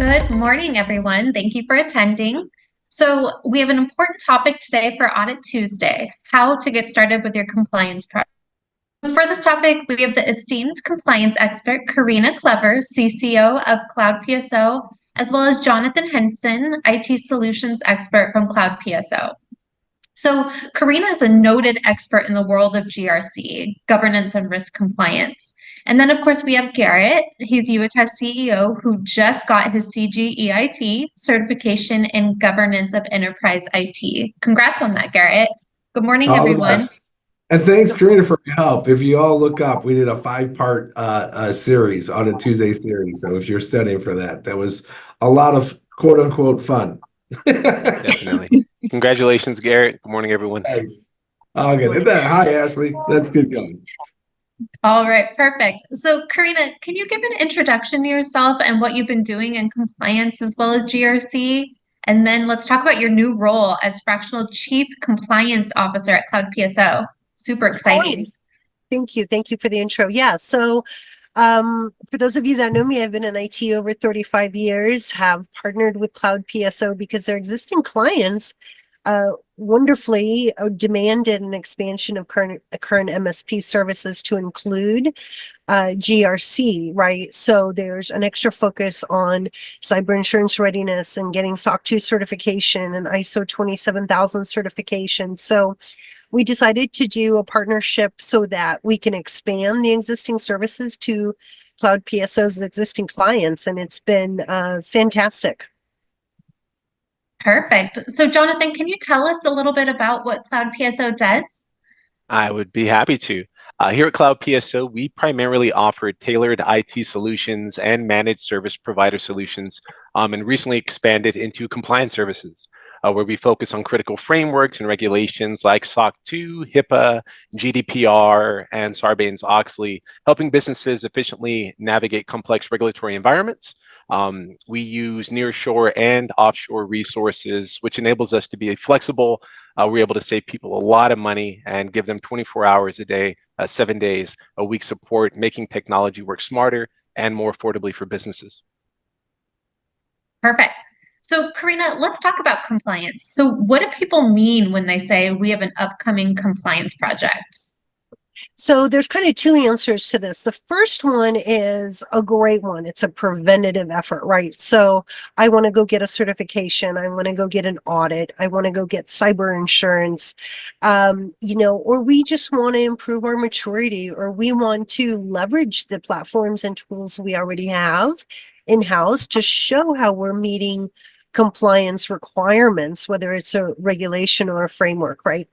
Good morning, everyone. Thank you for attending. So we have an important topic today for Audit Tuesday, how to get started with your compliance project. For this topic, we have the esteemed compliance expert, Karina Klever, CCO of CloudPSO, as well as Jonathan Henson, IT solutions expert from CloudPSO. So Karina is a noted expert in the world of GRC, governance and risk compliance. And then, of course, we have Garrett. He's YouAttest CEO who just got his CGEIT certification in governance of enterprise IT. Congrats on that, Garrett. Good morning, All the everyone. best. And thanks, Karina, for your help. If you all look up, we did a 5-part series on a Tuesday series. So if you're studying for that, that was a lot of quote unquote fun. Definitely. Congratulations, Garrett. Good morning, everyone. Thanks. All good. Hi, Ashley. Let's get going. All right, perfect. So, Karina, can you give an introduction to yourself and what you've been doing in compliance as well as GRC? And then let's talk about your new role as Fractional Chief Compliance Officer at CloudPSO. Super exciting. Thank you. Thank you for the intro. Yeah. So for those of you that know me, I've been in IT over 35 years, have partnered with CloudPSO because their existing clients wonderfully demanded an expansion of current MSP services to include GRC, right? So there's an extra focus on cyber insurance readiness and getting SOC 2 certification and ISO 27000 certification. So we decided to do a partnership so that we can expand the existing services to CloudPSO's existing clients, and it's been fantastic. Perfect. So, Jonathan, can you tell us a little bit about what CloudPSO does? I would be happy to. Here at CloudPSO, we primarily offer tailored IT solutions and managed service provider solutions, and recently expanded into compliance services, where we focus on critical frameworks and regulations like SOC 2, HIPAA, GDPR, and Sarbanes-Oxley, helping businesses efficiently navigate complex regulatory environments. We use nearshore and offshore resources, which enables us to be flexible. We're able to save people a lot of money and give them 24 hours a day, 7 days a week support, making technology work smarter and more affordably for businesses. Perfect. So, Karina, let's talk about compliance. So, what do people mean when they say we have an upcoming compliance project? So there's kind of two answers to this. The first one is a great one. It's a preventative effort, right? So I want to go get a certification. I want to go get an audit. I want to go get cyber insurance, or we just want to improve our maturity, or we want to leverage the platforms and tools we already have in-house to show how we're meeting compliance requirements, whether it's a regulation or a framework, right?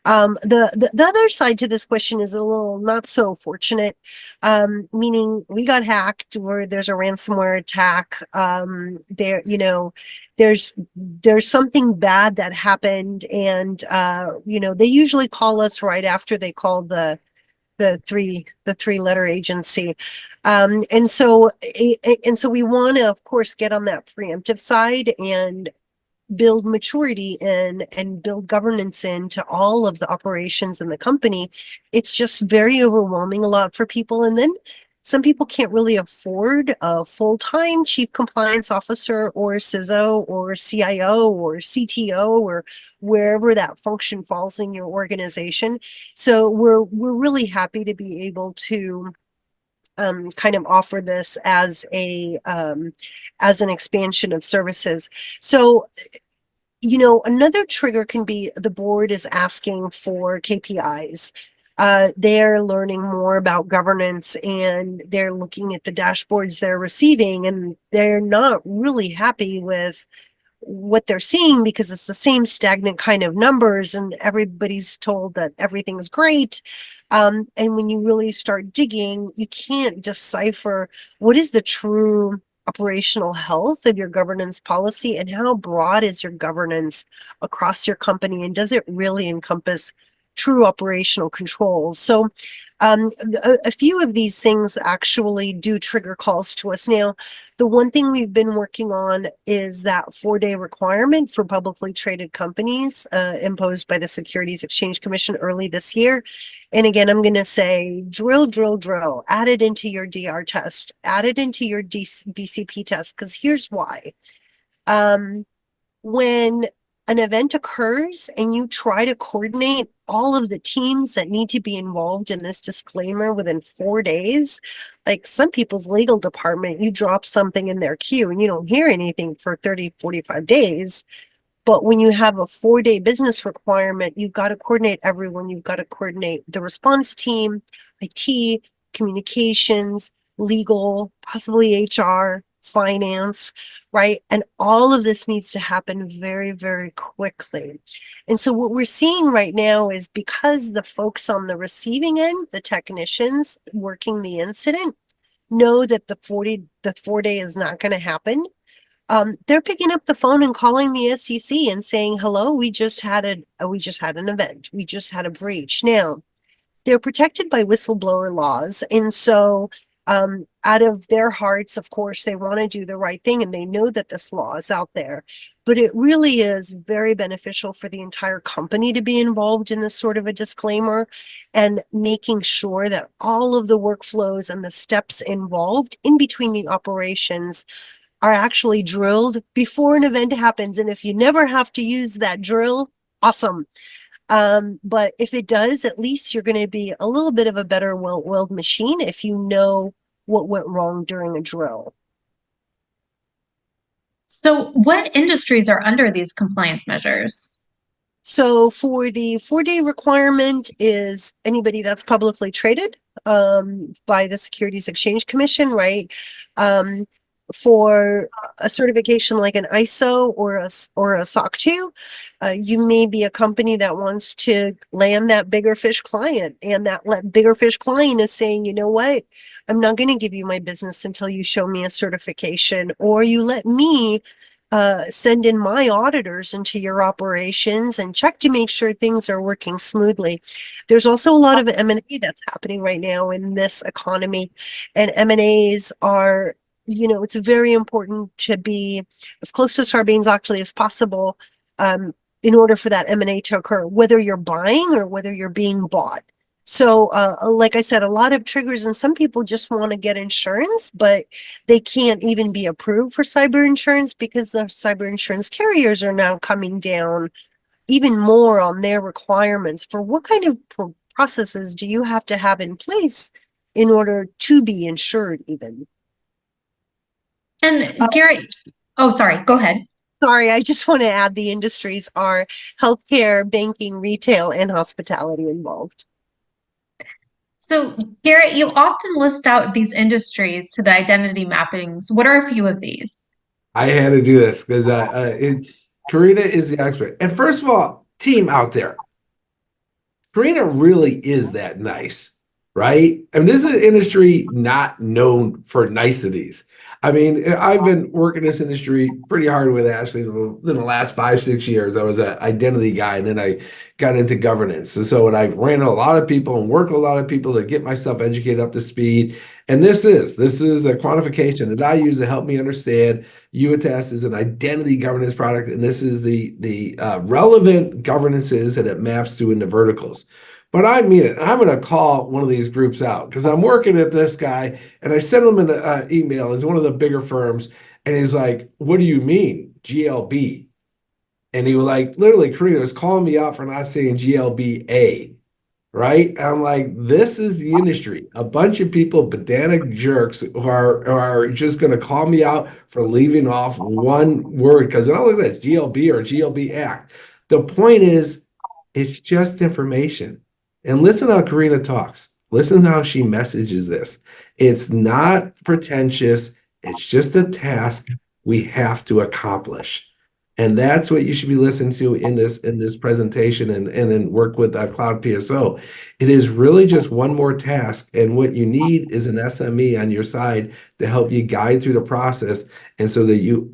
The other side to this question is a little not so fortunate, meaning we got hacked or there's a ransomware attack. There's something bad that happened, and they usually call us right after they call the three-letter agency. And so we want to, of course, get on that preemptive side and build maturity in and build governance into all of the operations in the company. It's just very overwhelming a lot for people. And then some people can't really afford a full-time chief compliance officer or CISO or CIO or CTO or wherever that function falls in your organization. So we're really happy to be able to kind of offer this as an expansion of services. So, another trigger can be the board is asking for KPIs. They're learning more about governance and they're looking at the dashboards they're receiving, and they're not really happy with what they're seeing because it's the same stagnant kind of numbers and everybody's told that everything is great. And when you really start digging, you can't decipher what is the true operational health of your governance policy and how broad is your governance across your company, and does it really encompass true operational controls. So A few of these things actually do trigger calls to us. Now, the one thing we've been working on is that 4-day requirement for publicly traded companies imposed by the Securities Exchange Commission early this year. And again, I'm going to say drill, drill, drill, add it into your DR test, add it into your BCP test, because here's why. When an event occurs and you try to coordinate all of the teams that need to be involved in this disclaimer within 4 days, like some people's legal department, you drop something in their queue and you don't hear anything for 30, 45 days. But when you have a 4-day business requirement, you've got to coordinate everyone. You've got to coordinate the response team, IT, communications, legal, possibly HR, finance, right? And all of this needs to happen very, very quickly. And so what we're seeing right now is because the folks on the receiving end, the technicians working the incident, know that the 4-day is not going to happen. They're picking up the phone and calling the SEC and saying, hello, we just had an event. We just had a breach. Now, they're protected by whistleblower laws. And so out of their hearts, of course, they want to do the right thing and they know that this law is out there. But it really is very beneficial for the entire company to be involved in this sort of a disclaimer and making sure that all of the workflows and the steps involved in between the operations are actually drilled before an event happens. And if you never have to use that drill, awesome. But if it does, at least you're going to be a little bit of a better well-oiled machine if you know what went wrong during a drill. So what industries are under these compliance measures? So for the 4-day requirement is anybody that's publicly traded by the Securities Exchange Commission, right? For a certification like an ISO or a SOC 2, you may be a company that wants to land that bigger fish client, and that bigger fish client is saying, you know what, I'm not going to give you my business until you show me a certification, or you let me send in my auditors into your operations and check to make sure things are working smoothly. There's also a lot of M&A that's happening right now in this economy, and M&As are, it's very important to be as close to Sarbanes-Oxley as possible in order for that M&A to occur, whether you're buying or whether you're being bought. So like I said, a lot of triggers, and some people just want to get insurance, but they can't even be approved for cyber insurance because the cyber insurance carriers are now coming down even more on their requirements for what kind of processes do you have to have in place in order to be insured even. And Gary, oh, sorry, go ahead. Sorry, I just want to add the industries are healthcare, banking, retail, and hospitality involved. So Garrett, you often list out these industries to the identity mappings. What are a few of these? I had to do this because Karina is the expert. And first of all, team out there, Karina really is that nice, right? I mean, this is an industry not known for niceties. I mean, I've been working this industry pretty hard with Ashley in the last 5-6 years. I was an identity guy, and then I got into governance. So I ran a lot of people and worked with a lot of people to get myself educated up to speed. And this is a quantification that I use to help me understand. YouAttest is an identity governance product, and this is the relevant governances that it maps to into verticals. But I mean it. I'm going to call one of these groups out because I'm working at this guy, and I sent him an email. It's one of the bigger firms, and he's like, "What do you mean GLB?" And he was like, literally, Karina was calling me out for not saying GLBA, right? And I'm like, this is the industry. A bunch of people, pedantic jerks, who are just going to call me out for leaving off one word because I don't look at this GLB or GLB Act. The point is, it's just information. And listen how Karina talks. Listen how she messages this. It's not pretentious. It's just a task we have to accomplish. And that's what you should be listening to in this presentation and then work with CloudPSO. It is really just one more task. And what you need is an SME on your side to help you guide through the process and so that you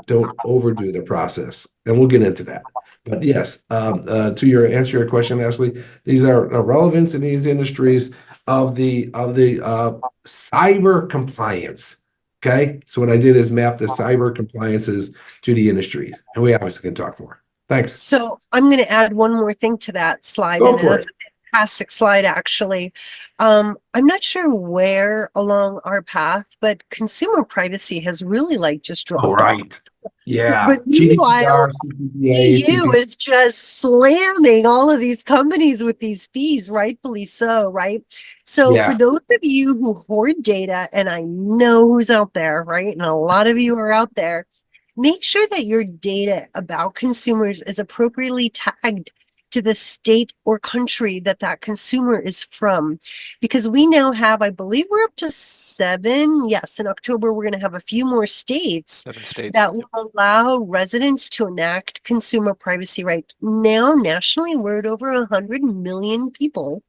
don't overdo the process. And we'll get into that. But yes, to answer your question, Ashley, these are relevance in these industries. of the cyber compliance. Okay, so what I did is map the cyber compliances to the industries, and we obviously can talk more. Thanks. So I'm going to add one more thing to that slide, Go and for that's it. a fantastic slide, actually. I'm not sure where along our path, but consumer privacy has really like just All dropped off. right. Yeah. But meanwhile, GDPR, CCPA, EU is just slamming all of these companies with these fees, rightfully so, right? So for Yeah. those of you who hoard data, and I know who's out there, right? And a lot of you are out there, make sure that your data about consumers is appropriately tagged to the state or country that that consumer is from. Because we now have, I believe we're up to 7. Yes, in October, we're going to have a few more states 7 states. that will allow residents to enact consumer privacy rights. Now, nationally, we're at over 100 million people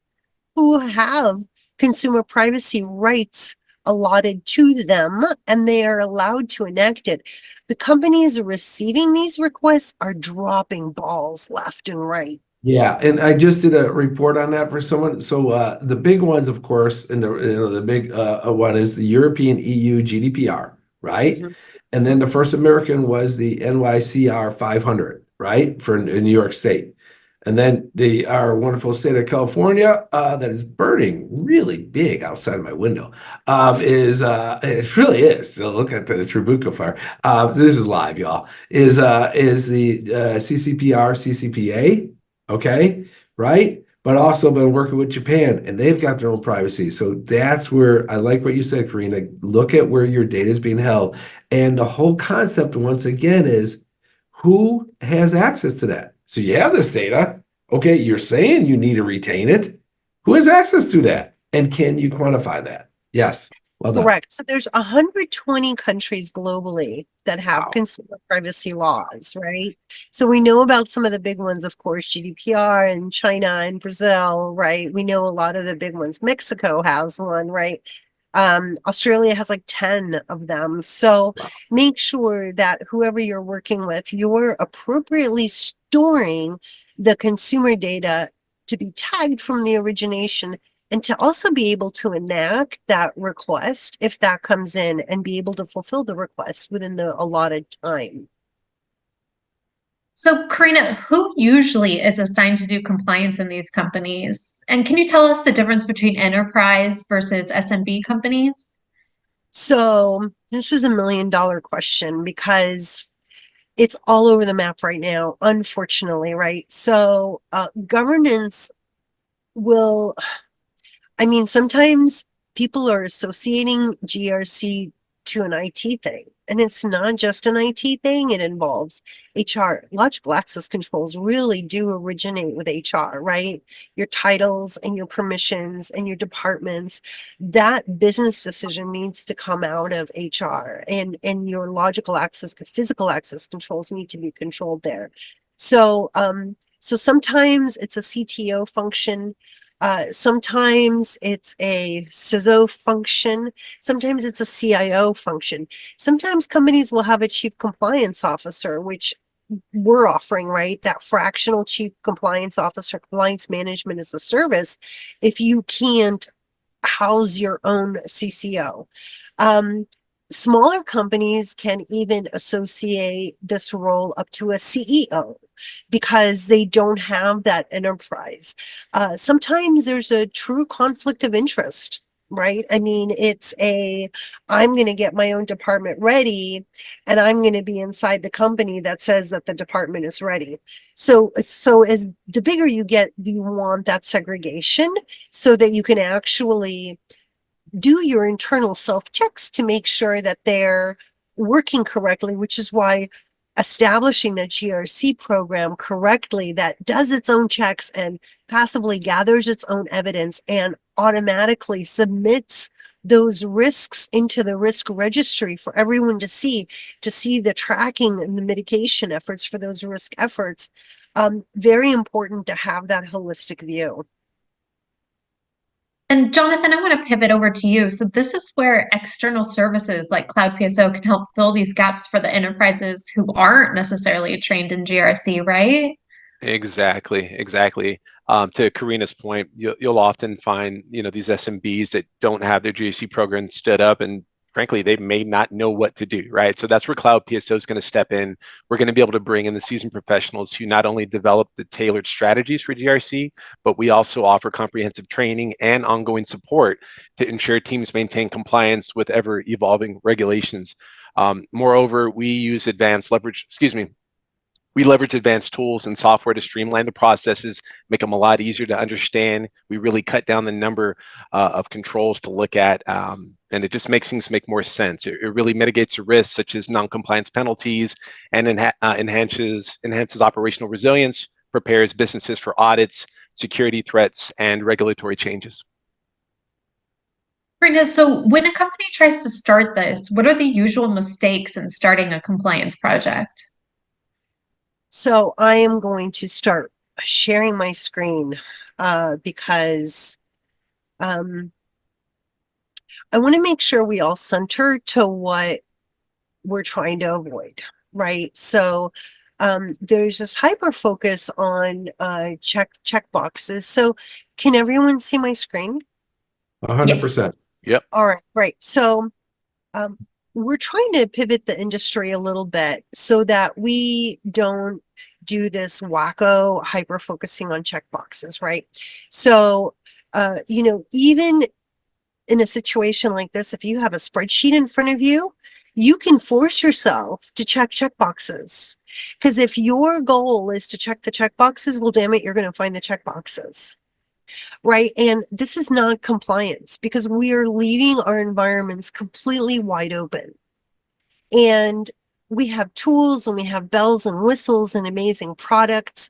who have consumer privacy rights allotted to them, and they are allowed to enact it. The companies receiving these requests are dropping balls left and right. Yeah, and I just did a report on that for someone. So the big ones, of course, and the big one is the European EU GDPR, right? Mhm. And then the first American was the NYCR 500, right, for in New York State. And then our wonderful state of California, that is burning really big outside of my window, is it really is. So look at the Trabuco fire. This is live, y'all. Is the CCPR CCPA? Okay, right? But also been working with Japan, and they've got their own privacy. So that's where I like what you said, Karina. Look at where your data is being held. And the whole concept, once again, is who has access to that? So you have this data. Okay, you're saying you need to retain it. Who has access to that? And can you quantify that? Yes. Well done. Correct. So there's 120 countries globally that have Wow. consumer privacy laws, right? So we know about some of the big ones, of course, GDPR and China and Brazil, right? We know a lot of the big ones. Mexico has one, right? Australia has like 10 of them. So Wow. make sure that whoever you're working with, you're appropriately storing the consumer data to be tagged from the origination and to also be able to enact that request if that comes in and be able to fulfill the request within the allotted time. So, Karina, who usually is assigned to do compliance in these companies? And can you tell us the difference between enterprise versus SMB companies? So this is $1 million question because it's all over the map right now, unfortunately, right? So governance will, I mean, sometimes people are associating GRC to an IT thing, and it's not just an IT thing. It involves HR. Logical access controls really do originate with HR, right? Your titles and your permissions and your departments. That business decision needs to come out of HR, and your logical access, physical access controls need to be controlled there. So, so sometimes it's a CTO function. Sometimes it's a CISO function. Sometimes it's a CIO function. Sometimes companies will have a chief compliance officer, which we're offering, right? That fractional chief compliance officer, compliance management as a service, if you can't house your own CCO. Smaller companies can even associate this role up to a CEO because they don't have that enterprise. Sometimes there's a true conflict of interest, right? I mean, I'm going to get my own department ready and I'm going to be inside the company that says that the department is ready. So as the bigger you get, you want that segregation so that you can actually do your internal self checks to make sure that they're working correctly, which is why establishing the GRC program correctly that does its own checks and passively gathers its own evidence and automatically submits those risks into the risk registry for everyone to see the tracking and the mitigation efforts for those risk efforts. Very important to have that holistic view. And Jonathan, I want to pivot over to you. So this is where external services like CloudPSO can help fill these gaps for the enterprises who aren't necessarily trained in GRC, right? Exactly. To Karina's point, you'll often find, these SMBs that don't have their GAC program stood up, and frankly, they may not know what to do, right? So that's where Cloud PSO is going to step in. We're going to be able to bring in the seasoned professionals who not only develop the tailored strategies for GRC, but we also offer comprehensive training and ongoing support to ensure teams maintain compliance with ever evolving regulations. Moreover, we leverage advanced tools and software to streamline the processes, make them a lot easier to understand. We really cut down the number of controls to look at, and it just makes things make more sense. It really mitigates the risks such as non-compliance penalties and enhances operational resilience, prepares businesses for audits, security threats, and regulatory changes. Karina, so when a company tries to start this, what are the usual mistakes in starting a compliance project? So I am going to start sharing my screen because I want to make sure we all center to what we're trying to avoid, right? So there's this hyper focus on check boxes. So can everyone see my screen? 100%. Yep. All right, great. So we're trying to pivot the industry a little bit so that we don't do this wacko hyper focusing on checkboxes, right? So, even in a situation like this, if you have a spreadsheet in front of you, you can force yourself to check checkboxes. Because if your goal is to check the checkboxes, well, damn it, you're going to find the checkboxes. Right. And this is not compliance because we are leaving our environments completely wide open. And we have tools and we have bells and whistles and amazing products,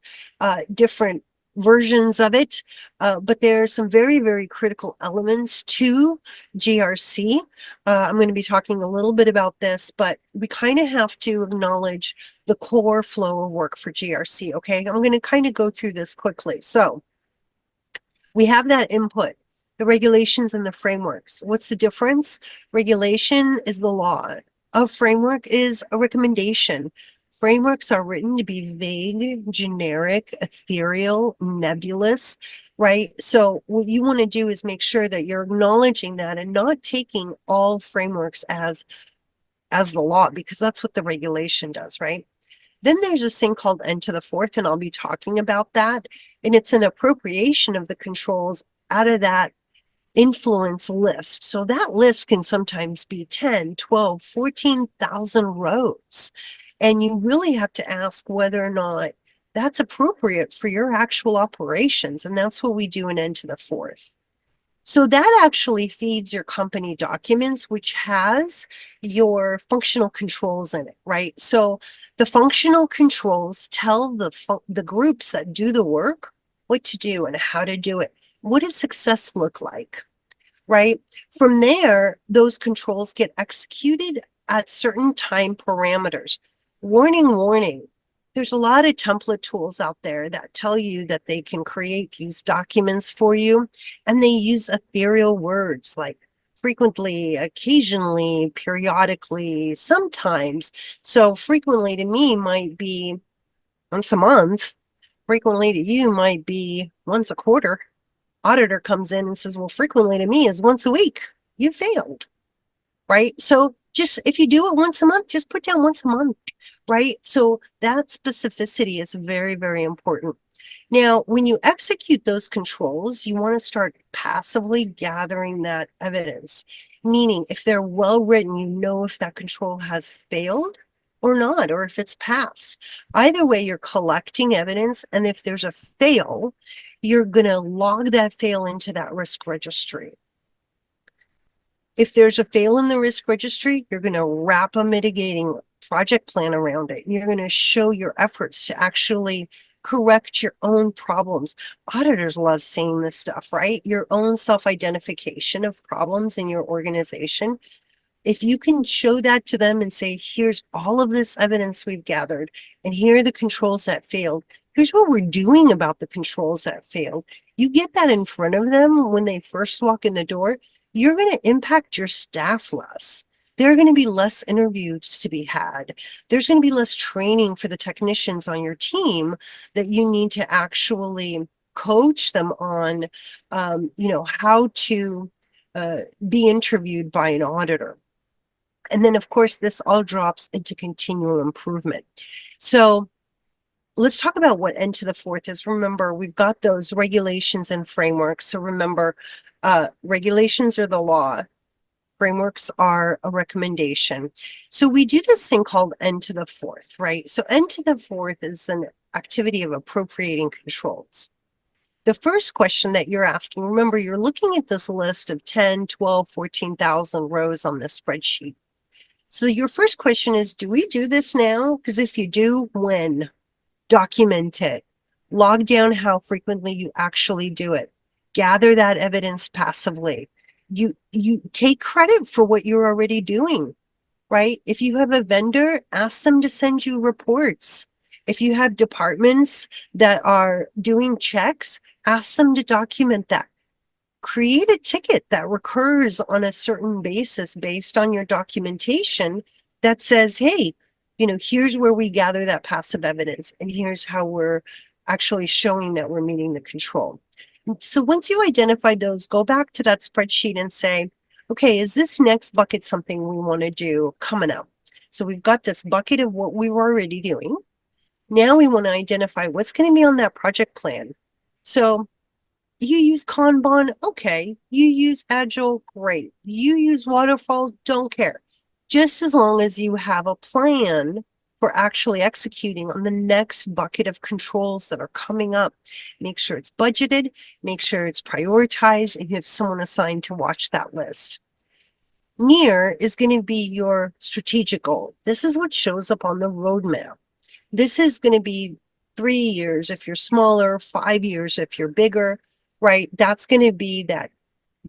different versions of it. But there are some very, very critical elements to GRC. I'm going to be talking a little bit about this, but we kind of have to acknowledge the core flow of work for GRC. Okay. I'm going to kind of go through this quickly. So we have that input, the regulations and the frameworks. What's the difference? Regulation is the law. A framework is a recommendation. Frameworks are written to be vague, generic, ethereal, nebulous, right? So what you want to do is make sure that you're acknowledging that and not taking all frameworks as the law, because that's what the regulation does, right? Then there's this thing called N to the fourth, and I'll be talking about that. And it's an appropriation of the controls out of that influence list. So that list can sometimes be 10, 12, 14,000 rows. And you really have to ask whether or not that's appropriate for your actual operations. And that's what we do in N to the fourth. So that actually feeds your company documents, which has your functional controls in it, right? So the functional controls tell the groups that do the work what to do and how to do it. What does success look like, right? From there, those controls get executed at certain time parameters. Warning, warning. There's a lot of template tools out there that tell you that they can create these documents for you, and they use ethereal words like frequently, occasionally, periodically, sometimes. So frequently to me might be once a month. Frequently to you might be once a quarter. Auditor comes in and says, well, frequently to me is once a week. You failed, right? So just if you do it once a month, just put down once a month, right? So that specificity is very, very important. Now, when you execute those controls, you want to start passively gathering that evidence, meaning if they're well written, you know if that control has failed or not, or if it's passed. Either way, you're collecting evidence, and if there's a fail, you're going to log that fail into that risk registry. If there's a fail in the risk registry, you're going to wrap a mitigating project plan around it. You're going to show your efforts to actually correct your own problems. Auditors love seeing this stuff, right? Your own self-identification of problems in your organization. If you can show that to them and say, here's all of this evidence we've gathered, and here are the controls that failed. Here's what we're doing about the controls that failed. You get that in front of them when they first walk in the door, you're going to impact your staff less there are going to be less interviews to be had. There's going to be less training for the technicians on your team that you need to actually coach them on, how to be interviewed by an auditor. And then, of course, this all drops into continual improvement. So let's talk about what N to the fourth is. Remember, we've got those regulations and frameworks. So remember, regulations are the law. Frameworks are a recommendation. So we do this thing called N to the fourth, right? So N to the fourth is an activity of appropriating controls. The first question that you're asking, remember, you're looking at this list of 10, 12, 14,000 rows on this spreadsheet. So your first question is, do we do this now? Because if you do, when? Document it. Log down how frequently you actually do it. Gather that evidence passively. You take credit for what you're already doing, right? If you have a vendor, ask them to send you reports. If you have departments that are doing checks, ask them to document that. Create a ticket that recurs on a certain basis based on your documentation that says, hey, here's where we gather that passive evidence, and here's how we're actually showing that we're meeting the control. So once you identify those, go back to that spreadsheet and say, okay, is this next bucket something we want to do coming up? So we've got this bucket of what we were already doing. Now we want to identify what's going to be on that project plan. So you use Kanban, okay. You use Agile, great. You use Waterfall, don't care. Just as long as you have a plan for actually executing on the next bucket of controls that are coming up. Make sure it's budgeted, make sure it's prioritized, and you have someone assigned to watch that list. Near is going to be your strategic goal. This is what shows up on the roadmap. This is going to be 3 years if you're smaller, 5 years if you're bigger, right? That's going to be that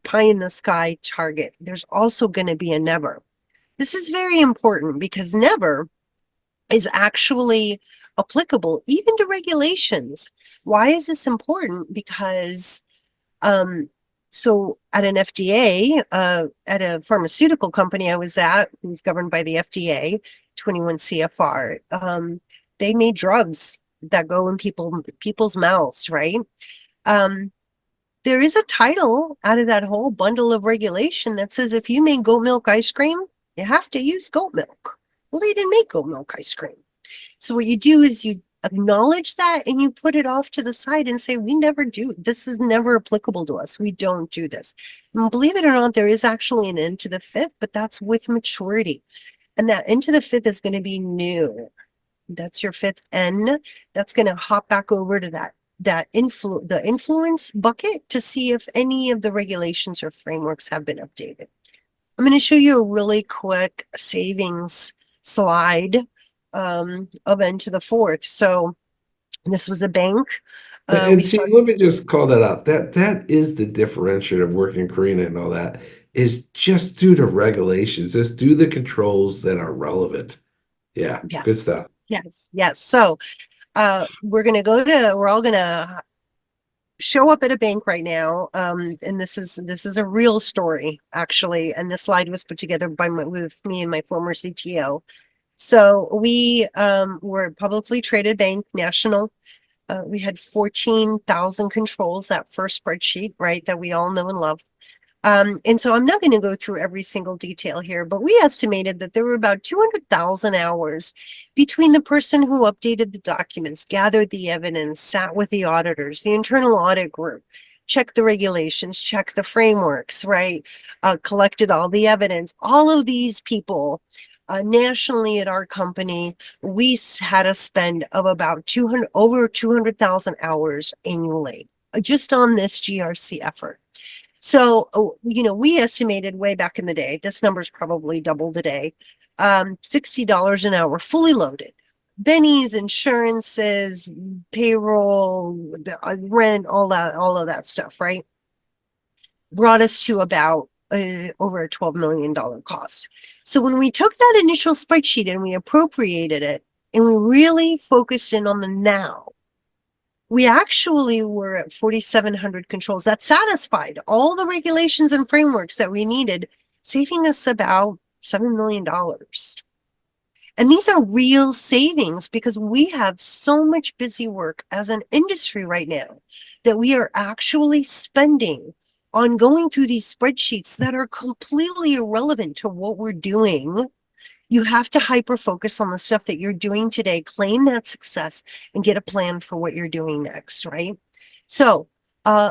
pie in the sky target. There's also going to be a never. This is very important because never is actually applicable even to regulations. Why is this important? Because so at an FDA, at a pharmaceutical company I was at, who's governed by the FDA, 21 CFR, they made drugs that go in people's mouths, right? There is a title out of that whole bundle of regulation that says if you make goat milk ice cream, you have to use goat milk. Well, they didn't make goat milk ice cream. So what you do is you acknowledge that and you put it off to the side and say, we never do. This is never applicable to us. We don't do this. And believe it or not, there is actually an N to the fifth, but that's with maturity. And that N to the fifth is going to be new. That's your fifth N. That's going to hop back over to the influence bucket to see if any of the regulations or frameworks have been updated. I'm going to show you a really quick savings slide of N to the fourth. So this was a bank. And see, let me just call that out. That is the differentiator of working Karina and all that, is just do the regulations, just do the controls that are relevant. Yeah, yes. Good stuff. Yes. So we're all gonna show up at a bank right now. And this is a real story, actually. And this slide was put together with me and my former CTO. So we were a publicly traded bank, national. We had 14,000 controls, that first spreadsheet, right, that we all know and love. And so I'm not going to go through every single detail here, but we estimated that there were about 200,000 hours between the person who updated the documents, gathered the evidence, sat with the auditors, the internal audit group, checked the regulations, checked the frameworks, right? Collected all the evidence. All of these people nationally at our company, we had a spend of about over 200,000 hours annually just on this GRC effort. So, we estimated way back in the day, this number's probably double today, $60 an hour, fully loaded. Bennies, insurances, payroll, rent, all of that stuff, right? Brought us to about over a $12 million cost. So when we took that initial spreadsheet and we appropriated it and we really focused in on the now, we actually were at 4,700 controls that satisfied all the regulations and frameworks that we needed, saving us about $7 million. And these are real savings because we have so much busy work as an industry right now that we are actually spending on going through these spreadsheets that are completely irrelevant to what we're doing. You have to hyper focus on the stuff that you're doing today, claim that success, and get a plan for what you're doing next, right? So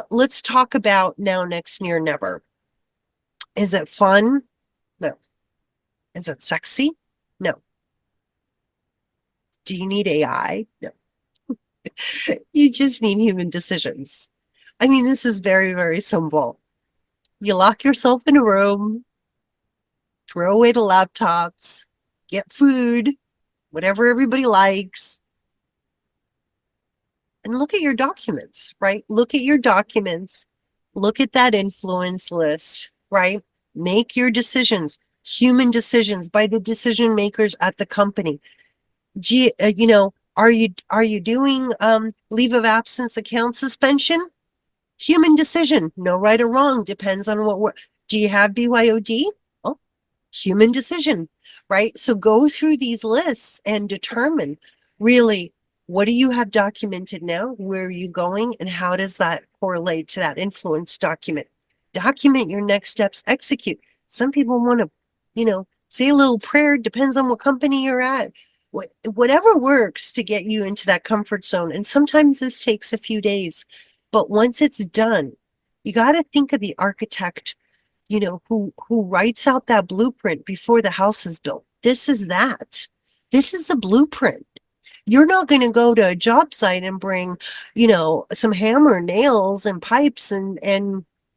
let's talk about now, next, near, never. Is it fun? No. Is it sexy? No. Do you need AI? No. You just need human decisions. I mean, this is very, very simple. You lock yourself in a room, throw away the laptops, get food, whatever everybody likes, and look at your documents, right? Look at your documents, look at that influence list, right? Make your decisions, human decisions by the decision makers at the company. You know, are you doing leave of absence account suspension? Human decision, no right or wrong, depends on what we're, do you have BYOD? Oh, human decision, right? So go through these lists and determine really, what do you have documented now? Where are you going? And how does that correlate to that influence document? Document your next steps, execute. Some people want to, you know, say a little prayer, depends on what company you're at. Whatever works to get you into that comfort zone. And sometimes this takes a few days, but once it's done, you got to think of the architect, you know, who writes out that blueprint before the house is built. This is that. This is the blueprint. You're not going to go to a job site and bring, you know, some hammer, nails, and pipes and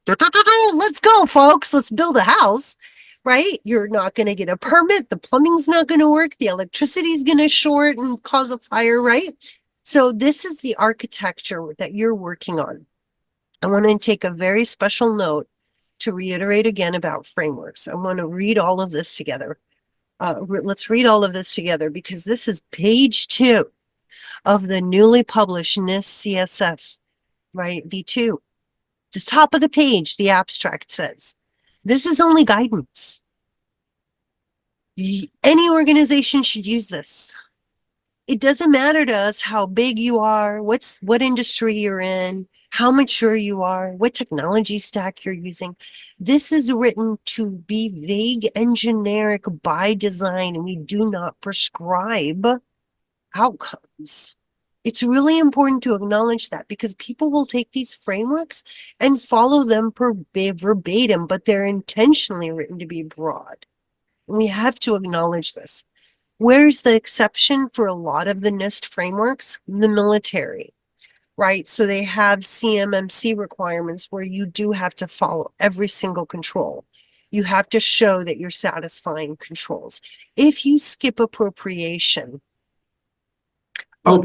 let's go, folks. Let's build a house, right? You're not going to get a permit. The plumbing's not going to work. The electricity's going to short and cause a fire, right? So this is the architecture that you're working on. I want to take a very special note to reiterate again about frameworks. I want to read all of this together. Let's read all of this together because this is page 2 of the newly published NIST CSF, right? V2. The top of the page, the abstract says, this is only guidance. Any organization should use this. It doesn't matter to us how big you are, what industry you're in, how mature you are, what technology stack you're using. This is written to be vague and generic by design, and we do not prescribe outcomes. It's really important to acknowledge that because people will take these frameworks and follow them verbatim, but they're intentionally written to be broad. And we have to acknowledge this. Where's the exception for a lot of the NIST frameworks? The military, right? So they have CMMC requirements where you do have to follow every single control. You have to show that you're satisfying controls. If you skip appropriation.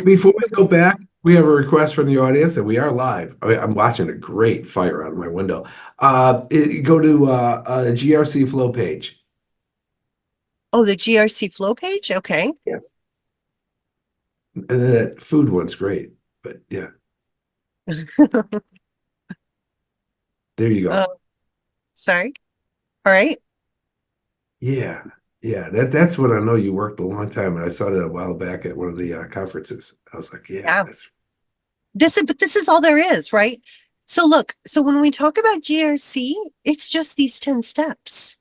Before we go back, we have a request from the audience and we are live. I'm watching a great fire out of my window. Go to a GRC flow page. Oh, the GRC flow page? Okay. Yes. And then that food one's great, but yeah. There you go. Sorry. All right. Yeah. That's what I know. You worked a long time, and I saw that a while back at one of the conferences. I was like, yeah. But this is all there is, right? So look, so when we talk about GRC, it's just these 10 steps.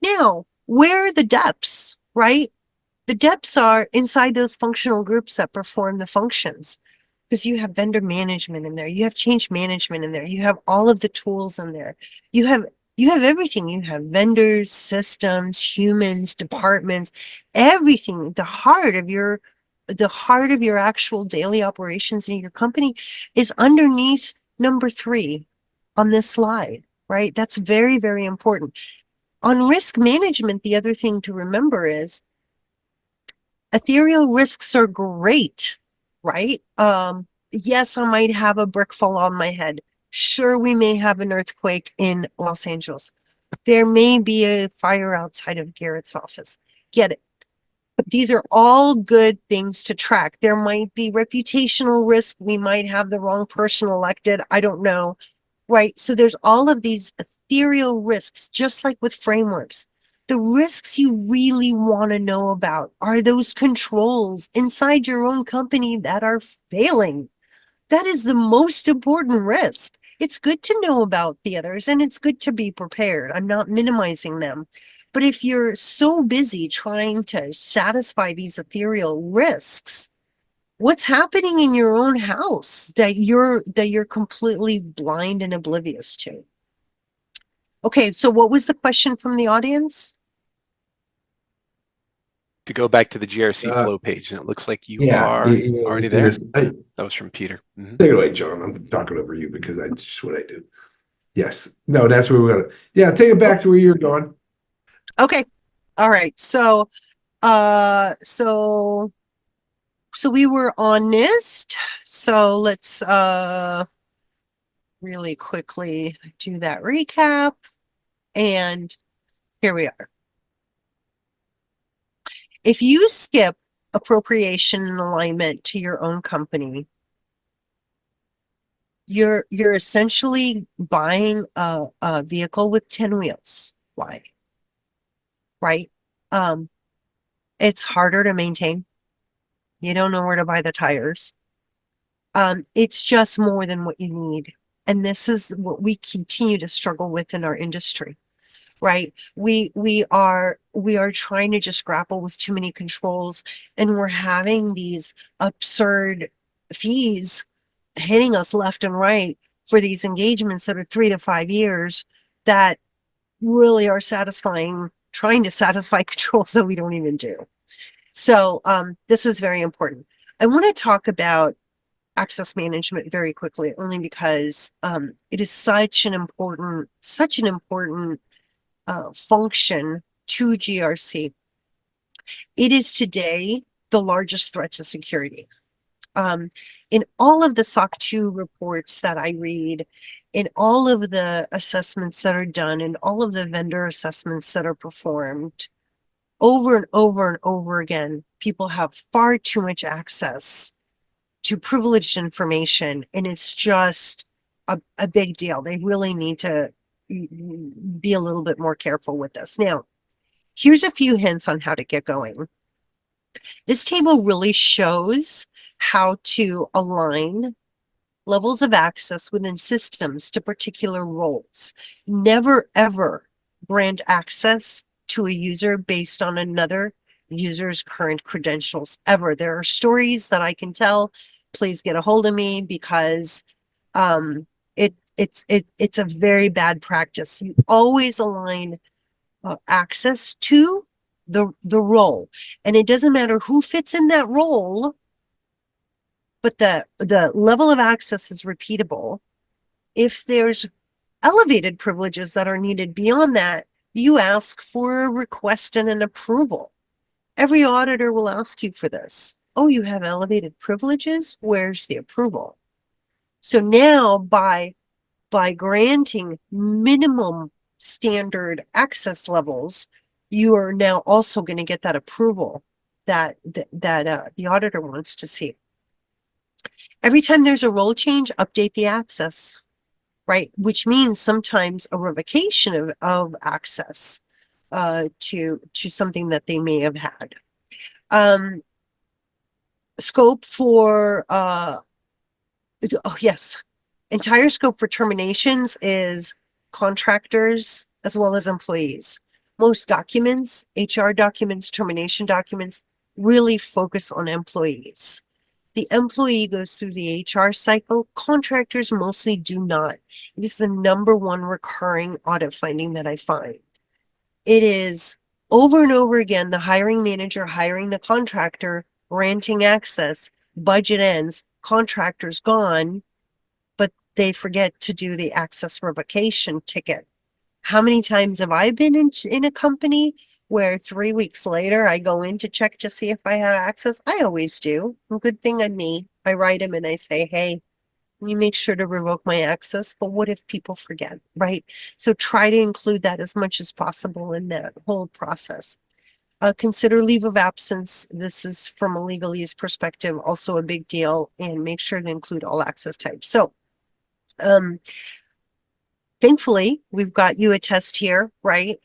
Now, where are the depths, right? The depths are inside those functional groups that perform the functions. Because you have vendor management in there, you have change management in there, you have all of the tools in there. You have everything. You have vendors, systems, humans, departments, everything. The heart of your actual daily operations in your company is underneath number 3 on this slide, right? That's very, very important. On risk management, the other thing to remember is ethereal risks are great, right? Yes, I might have a brick fall on my head. Sure, we may have an earthquake in Los Angeles. There may be a fire outside of Garrett's office. Get it. But these are all good things to track. There might be reputational risk. We might have the wrong person elected. I don't know. Right. So there's all of these ethereal risks, just like with frameworks. The risks you really want to know about are those controls inside your own company that are failing. That is the most important risk. It's good to know about the others and it's good to be prepared. I'm not minimizing them. But if you're so busy trying to satisfy these ethereal risks, what's happening in your own house that you're completely blind and oblivious to? Okay, so what was the question from the audience? To go back to the GRC Uh, flow page, and it looks like you yeah, are you already see there. this. That was from Peter. Mhm. Take it away, John. I'm talking over you because that's just what I do. Yes. No, that's where we're gonna. Yeah, take it back to where you're going. Okay. All right. So so we were on NIST. So let's really quickly do that recap. And here we are. If you skip appropriation and alignment to your own company, you're essentially buying a vehicle with 10 wheels. Why? Right? It's harder to maintain. You don't know where to buy the tires. It's just more than what you need. And this is what we continue to struggle with in our industry, right? We are trying to just grapple with too many controls, and we're having these absurd fees hitting us left and right for these engagements that are 3 to 5 years that really are trying to satisfy controls that we don't even do. So this is very important. I want to talk about access management very quickly, only because it is such an important function to GRC. It is today the largest threat to security. In all of the SOC 2 reports that I read, in all of the assessments that are done, in all of the vendor assessments that are performed, over and over and over again, people have far too much access to privileged information, and it's just a big deal. They really need to be a little bit more careful with this. Now, here's a few hints on how to get going. This table really shows how to align levels of access within systems to particular roles. Never, ever grant access to a user based on another user's current credentials, ever. There are stories that I can tell. Please get a hold of me, because it's a very bad practice. You always align access to the role, and it doesn't matter who fits in that role, but the level of access is repeatable. If there's elevated privileges that are needed beyond that, you ask for a request and an approval. Every auditor will ask you for this. Oh, you have elevated privileges? Where's the approval? So now by granting minimum standard access levels, you are now also going to get that approval that the auditor wants to see. Every time there's a role change, update the access, right? Which means sometimes a revocation of access to something that they may have had. Scope for, oh yes, entire scope for terminations is contractors as well as employees. Most documents, HR documents, termination documents, really focus on employees. The employee goes through the HR cycle. Contractors mostly do not. It is the #1 recurring audit finding that I find. It is over and over again, the hiring manager hiring the contractor, granting access, budget ends, contractor's gone, but they forget to do the access revocation ticket. How many times have I been in a company where 3 weeks later I go in to check to see if I have access? I always do. Good thing I'm me. I write them and I say, hey, you make sure to revoke my access. But what if people forget, right? So try to include that as much as possible in that whole process. Consider leave of absence. This is from a legalese perspective, also a big deal, and make sure to include all access types. So, thankfully, we've got YouAttest here, right?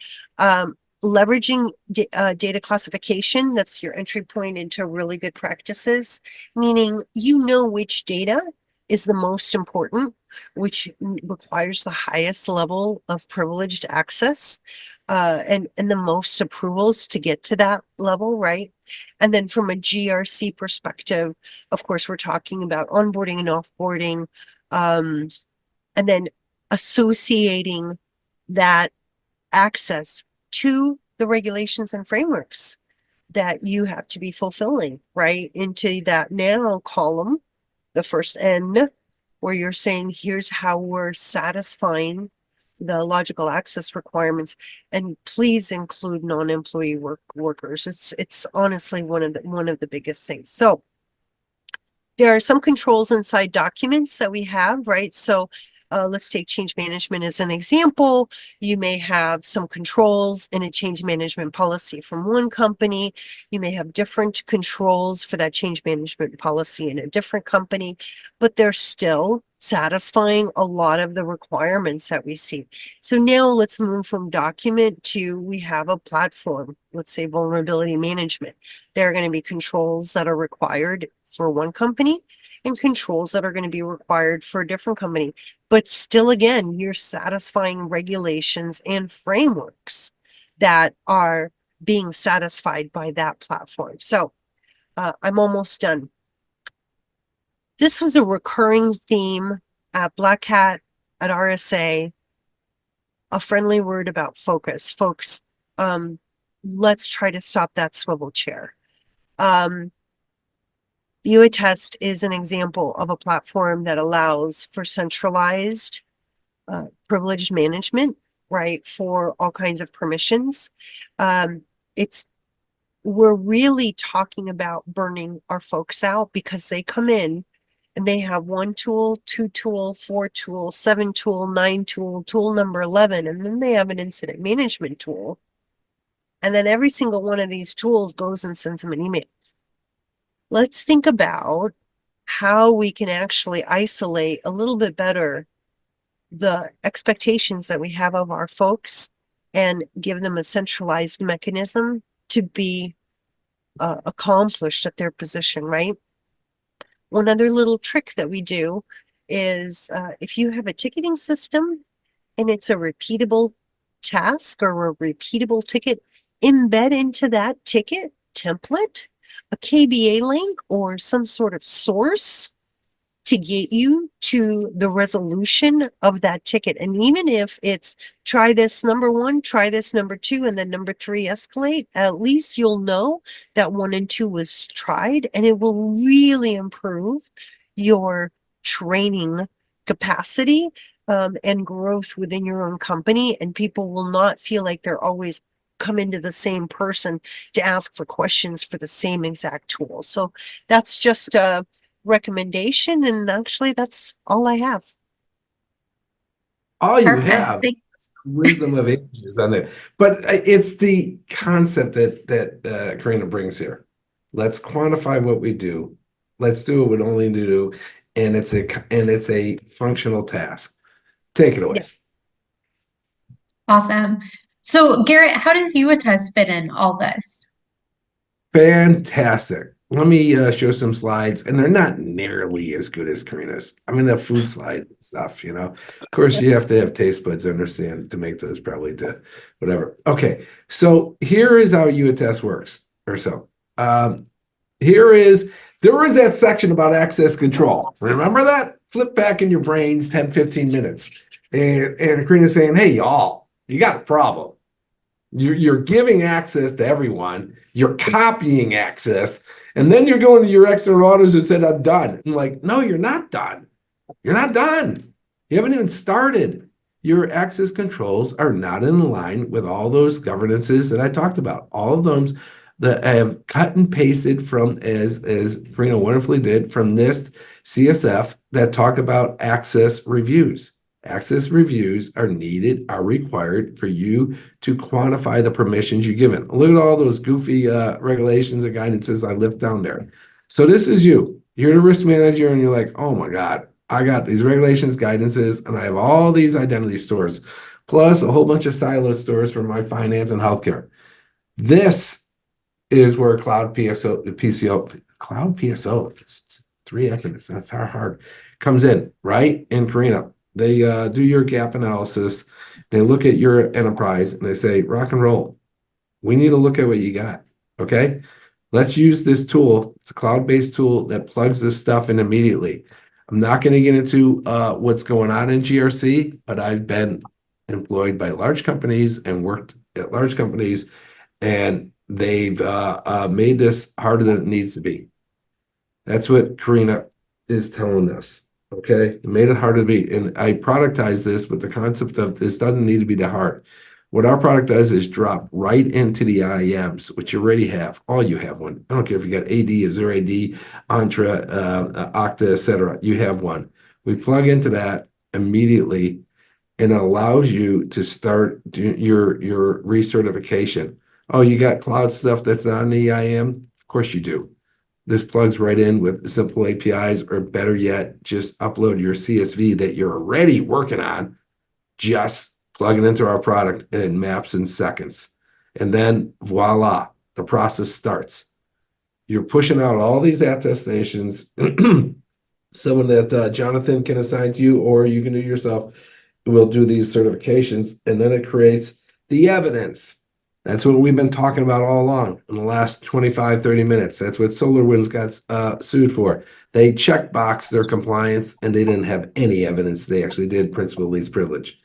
leveraging data classification, that's your entry point into really good practices, meaning you know which data is the most important, which requires the highest level of privileged access, and the most approvals to get to that level, right? And then from a GRC perspective, of course, we're talking about onboarding and offboarding, and then associating that access to the regulations and frameworks that you have to be fulfilling, right? Into that now column, the first N, where you're saying, here's how we're satisfying the logical access requirements, and please include non-employee workers. It's honestly one of the biggest things. So there are some controls inside documents that we have, right? So let's take change management as an example. You may have some controls in a change management policy from one company. You may have different controls for that change management policy in a different company, but they're still satisfying a lot of the requirements that we see. So now let's move from document to, we have a platform, let's say vulnerability management. There are going to be controls that are required for one company and controls that are going to be required for a different company. But still, again, you're satisfying regulations and frameworks that are being satisfied by that platform. So I'm almost done. This was a recurring theme at Black Hat, at RSA, a friendly word about focus. Folks, let's try to stop that swivel chair. YouAttest is an example of a platform that allows for centralized privilege management, right, for all kinds of permissions. We're really talking about burning our folks out because they come in and they have 1 tool, 2 tool, 4 tool, 7 tool, 9 tool, tool number 11, and then they have an incident management tool. And then every single one of these tools goes and sends them an email. Let's think about how we can actually isolate a little bit better the expectations that we have of our folks and give them a centralized mechanism to be accomplished at their position, right? One other little trick that we do is if you have a ticketing system and it's a repeatable task or a repeatable ticket, embed into that ticket template a KBA link or some sort of source to get you to the resolution of that ticket. And even if it's try this number 1, try this number 2, and then number 3 escalate, at least you'll know that 1 and 2 was tried, and it will really improve your training capacity and growth within your own company. And people will not feel like they're always come into the same person to ask for questions for the same exact tool. So that's just a recommendation, and actually that's all I have. All you Perfect. have wisdom of ages on it, but it's the concept that Karina brings here. Let's quantify what we do. Let's do what we only do, and it's a functional task. Take it away. Yeah. Awesome. So Garrett, how does YouAttest fit in all this? Fantastic. Let me show some slides, and they're not nearly as good as Karina's. I mean, the food slide stuff, you know. Of course, you have to have taste buds, understand, to make those probably to whatever. Okay, so here is how YouAttest works, or so. There is that section about access control. Remember that? Flip back in your brains 10, 15 minutes. And Karina's saying, hey, y'all, you got a problem. You're giving access to everyone. You're copying access. And then you're going to your external auditors and said, I'm done. I'm like, no, you're not done. You're not done. You haven't even started. Your access controls are not in line with all those governances that I talked about. All of those that I have cut and pasted from, as Karina wonderfully did, from NIST CSF that talked about access reviews. Access reviews are needed, are required for you to quantify the permissions you're given. Look at all those goofy regulations and guidances I lift down there. So this is you. You're the risk manager and you're like, oh my God, I got these regulations, guidances, and I have all these identity stores, plus a whole bunch of siloed stores for my finance and healthcare. This is where CloudPSO, it's three acronyms, that's how hard, comes in, right? And Karina, they do your gap analysis. They look at your enterprise and they say, rock and roll. We need to look at what you got, okay? Let's use this tool. It's a cloud-based tool that plugs this stuff in immediately. I'm not going to get into what's going on in GRC, but I've been employed by large companies and worked at large companies, and they've made this harder than it needs to be. That's what Karina is telling us. Okay, it made it harder to be, and I productize this with the concept of this doesn't need to be that hard. What our product does is drop right into the IAMs, which you already have. All you have one. I don't care if you got AD, Azure AD, Entra, Okta, etc. You have one. We plug into that immediately, and it allows you to start your recertification. Oh, you got cloud stuff that's not in the IAM? Of course you do. This plugs right in with simple APIs, or better yet, just upload your CSV that you're already working on, just plug it into our product, and it maps in seconds. And then voila, the process starts. You're pushing out all these attestations, someone that Jonathan can assign to you, or you can do yourself, will do these certifications, and then it creates the evidence. That's what we've been talking about all along in the last 25, 30 minutes. That's what SolarWinds got sued for. They checkboxed their compliance and they didn't have any evidence they actually did principal least privilege.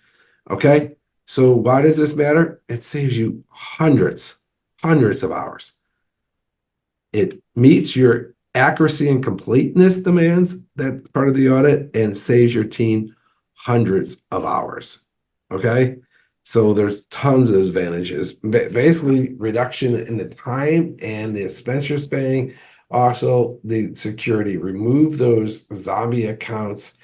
Okay? So why does this matter? It saves you hundreds of hours. It meets your accuracy and completeness demands, that part of the audit, and saves your team hundreds of hours. Okay? So there's tons of advantages. Basically, reduction in the time and the expense you're spending. Also, the security. Remove those zombie accounts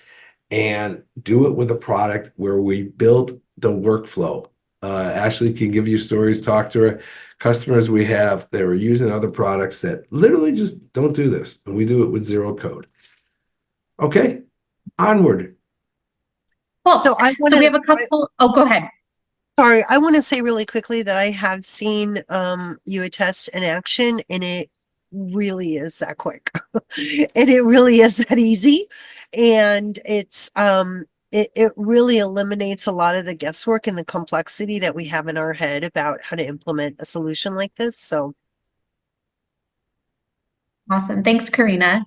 and do it with a product where we built the workflow. Ashley can give you stories, talk to her. Customers we have that were using other products that literally just don't do this. And we do it with zero code. Okay, onward. Cool. So we have a couple. Oh, go ahead. Sorry, I want to say really quickly that I have seen YouAttest in action, and it really is that quick. And it really is that easy. And it's it really eliminates a lot of the guesswork and the complexity that we have in our head about how to implement a solution like this. So Awesome. Thanks, Karina.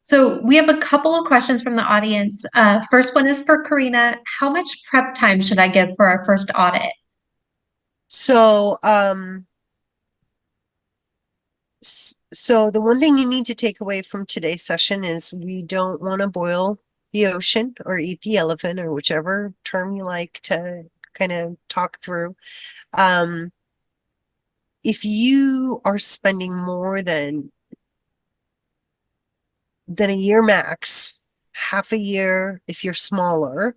So we have a couple of questions from the audience. First one is for Karina. How much prep time should I give for our first audit? So so the one thing you need to take away from today's session is we don't want to boil the ocean or eat the elephant, or whichever term you like to kind of talk through. If you are spending more than a year max, half a year if you're smaller,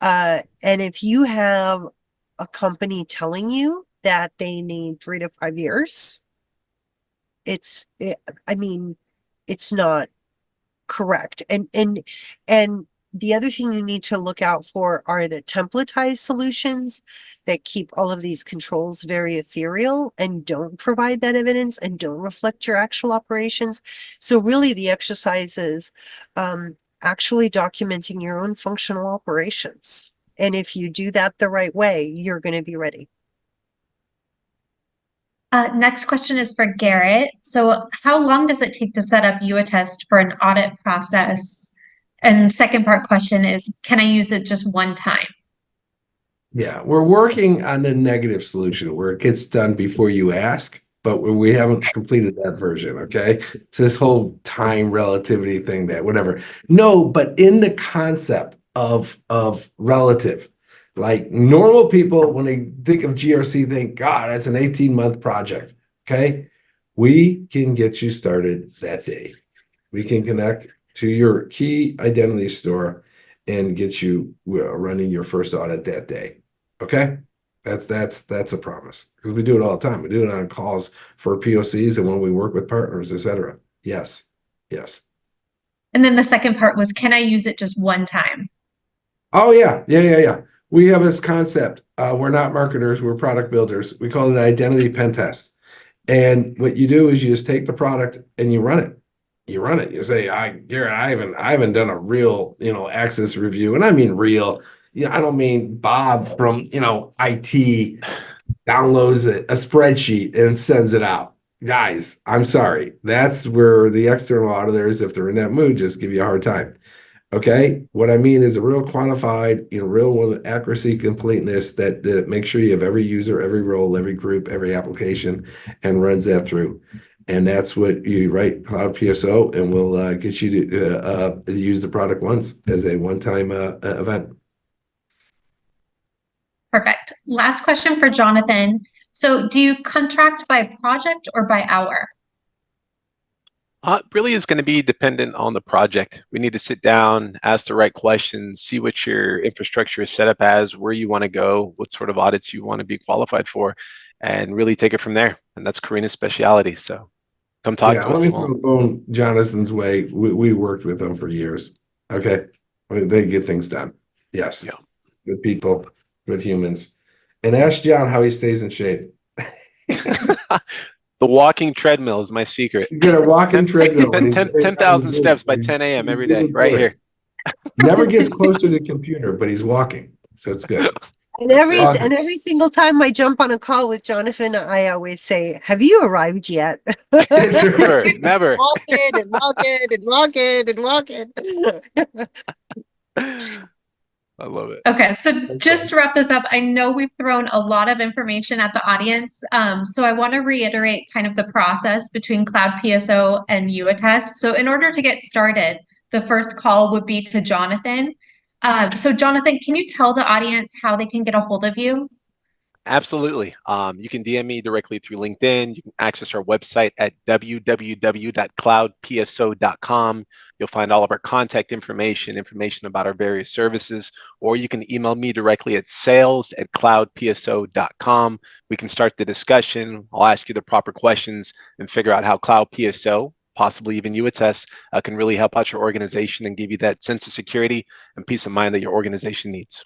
and if you have a company telling you that they need 3 to 5 years, I mean, it's not correct. And the other thing you need to look out for are the templatized solutions that keep all of these controls very ethereal and don't provide that evidence and don't reflect your actual operations. So really the exercise is actually documenting your own functional operations. And if you do that the right way, you're going to be ready. Next question is for Garrett. So how long does it take to set up YouAttest for an audit process? And second part question is, can I use it just one time? Yeah, we're working on the negative solution where it gets done before you ask, but we haven't completed that version, okay? So this whole time relativity thing, that whatever. No, but in the concept of relative, like normal people, when they think of GRC, think, God, that's an 18-month project, okay? We can get you started that day. We can connect to your key identity store and get you running your first audit that day. Okay, that's a promise, because we do it all the time. We do it on calls for POCs and when we work with partners, etc. Yes. And then the second part was, can I use it just one time? Oh yeah. We have this concept. We're not marketers, we're product builders. We call it an identity pen test. And what you do is you just take the product and you run it. You run it. You say, Garrett, I haven't done a real, access review. And I mean real. I don't mean Bob from, IT downloads a spreadsheet and sends it out. Guys, I'm sorry. That's where the external auditors, if they're in that mood, just give you a hard time. Okay, what I mean is a real quantified, real with accuracy, completeness that makes sure you have every user, every role, every group, every application, and runs that through. And that's what you write Cloud PSO, and we'll get you to use the product once as a one-time event. Perfect. Last question for Jonathan. So do you contract by project or by hour? It really is going to be dependent on the project. We need to sit down, ask the right questions, see what your infrastructure is set up as, where you want to go, what sort of audits you want to be qualified for, and really take it from there. And that's Karina's specialty. So come talk to us. Let me throw the bone Jonathan's way. We worked with them for years. Okay. They get things done. Yes. Yeah. Good people, good humans. And ask John how he stays in shape. The walking treadmill is my secret. You get a walking treadmill. 10,000 steps by 10 a.m. every day, right here. Never gets closer to the computer, but he's walking. So it's good. And every single time I jump on a call with Jonathan, I always say, "Have you arrived yet?" Never. Walking and walking and walking and walking. I love it. Okay, so just to wrap this up, I know we've thrown a lot of information at the audience. So I want to reiterate kind of the process between CloudPSO and YouAttest. So in order to get started, the first call would be to Jonathan. So Jonathan, can you tell the audience how they can get a hold of you? Absolutely. You can DM me directly through LinkedIn. You can access our website at www.cloudpso.com. You'll find all of our contact information about our various services, or you can email me directly at sales@cloudpso.com. We can start the discussion. I'll ask you the proper questions and figure out how CloudPSO, possibly even YouAttest, can really help out your organization and give you that sense of security and peace of mind that your organization needs.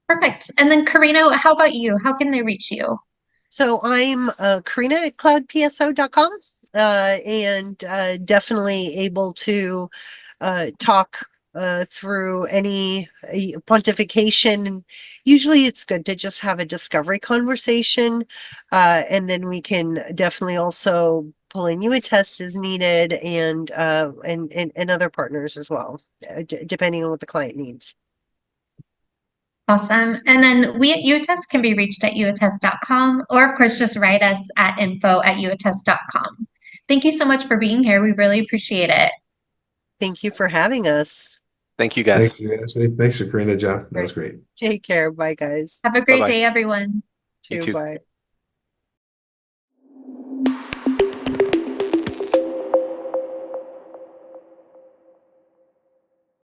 Perfect. And then Karina, how about you? How can they reach you? So I'm Karina at cloudpso.com and definitely able to talk through any pontification. Usually it's good to just have a discovery conversation, and then we can definitely also pull in YouAttest as needed, and other partners as well, depending on what the client needs. Awesome. And then we at YouAttest can be reached at youattest.com, or of course, just write us at info@youattest.com. Thank you so much for being here. We really appreciate it. Thank you for having us. Thank you, guys. Thanks, Ashley. Thanks for Karina, John. That was great. Take care. Bye, guys. Have a great Bye-bye. day, everyone. You Too. too. Bye.